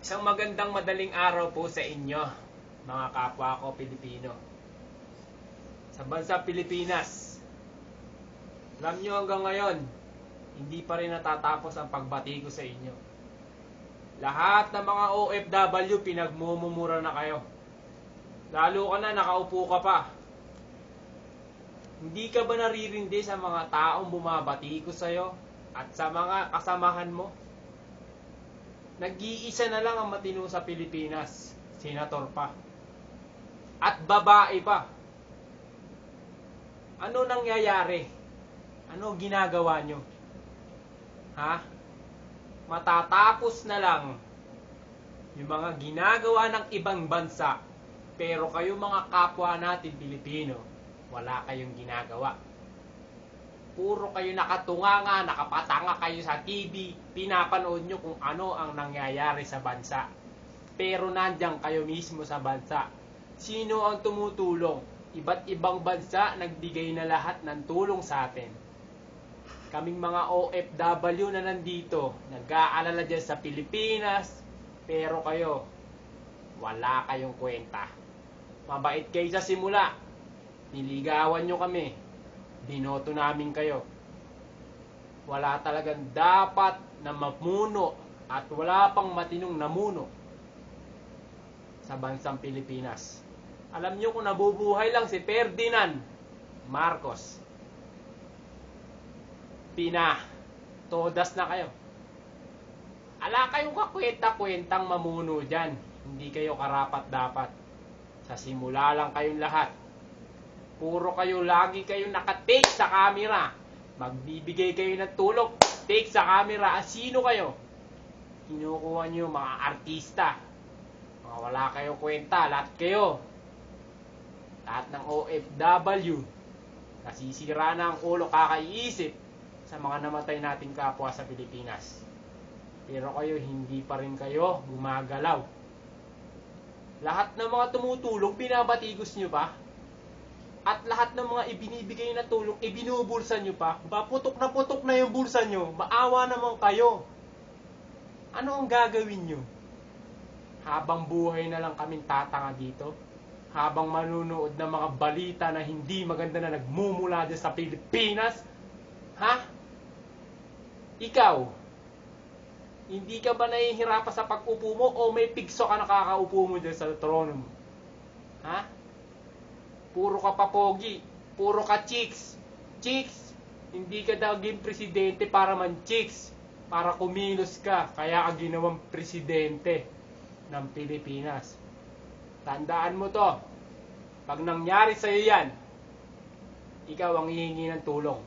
Isang magandang madaling araw po sa inyo, mga kapwa ko Pilipino. Sa bansa Pilipinas, alam nyo hanggang ngayon, hindi pa rin natatapos ang pagbati ko sa inyo. Lahat ng mga OFW pinagmumumura na kayo. Lalo ka na, nakaupo ka pa. Hindi ka ba naririndi sa mga taong bumabati ko sa'yo at sa mga kasamahan mo? Nag-iisa na lang ang matino sa Pilipinas, senator pa. At babae pa. Ano nangyayari? Ano ginagawa nyo? Ha? Matatapos na lang yung mga ginagawa ng ibang bansa, pero kayo mga kapwa natin Pilipino, wala kayong ginagawa. Puro kayo nakatunganga, nakapatanga kayo sa TV, pinapanood nyo kung ano ang nangyayari sa bansa. Pero nandiyan kayo mismo sa bansa. Sino ang tumutulong? Iba't ibang bansa nagbigay na lahat ng tulong sa atin. Kaming mga OFW na nandito, nag-aalala dyan sa Pilipinas, pero kayo, wala kayong kwenta. Mabait kayo sa simula, niligawan nyo kami, binoto namin kayo. Wala talagang dapat na mamuno at wala pang matinong namuno sa bansang Pilipinas. Alam nyo kung nabubuhay lang si Ferdinand Marcos, todas na kayo. Ala kayong kakwenta-kwentang mamuno dyan. Hindi kayo karapat-dapat. Sa simula lang kayong lahat. Puro kayo, lagi kayong nakatake sa camera. Magbibigay kayo ng tulong, take sa camera. Sino kayo? Kinukuha nyo mga artista. Mga wala kayong kwenta, lahat kayo. Lahat ng OFW. Nasisira na ang ulo, kakaiisip sa mga namatay nating kapwa sa Pilipinas. Pero kayo, hindi pa rin kayo gumagalaw. Lahat ng mga tumutulong, binabatigos nyo pa. At lahat ng mga ibinibigay na tulong, ibinubulsa nyo pa. Putok na yung bulsa nyo. Maawa naman kayo. Ano ang gagawin nyo? Habang buhay na lang kaming tatanga dito? Habang manunood ng mga balita na hindi maganda na nagmumula dyan sa Pilipinas? Ha? Ikaw, hindi ka ba nahihirapan sa pag-upo mo o may pigso ka nakakaupo mo dyan sa trono mo? Ha? Puro ka papogi, puro ka chicks. Chicks, hindi ka naging presidente para man chicks, para kumilos ka, kaya ka ginawang presidente ng Pilipinas. Tandaan mo to, pag nangyari sa'yo yan, ikaw ang hihingi ng tulong.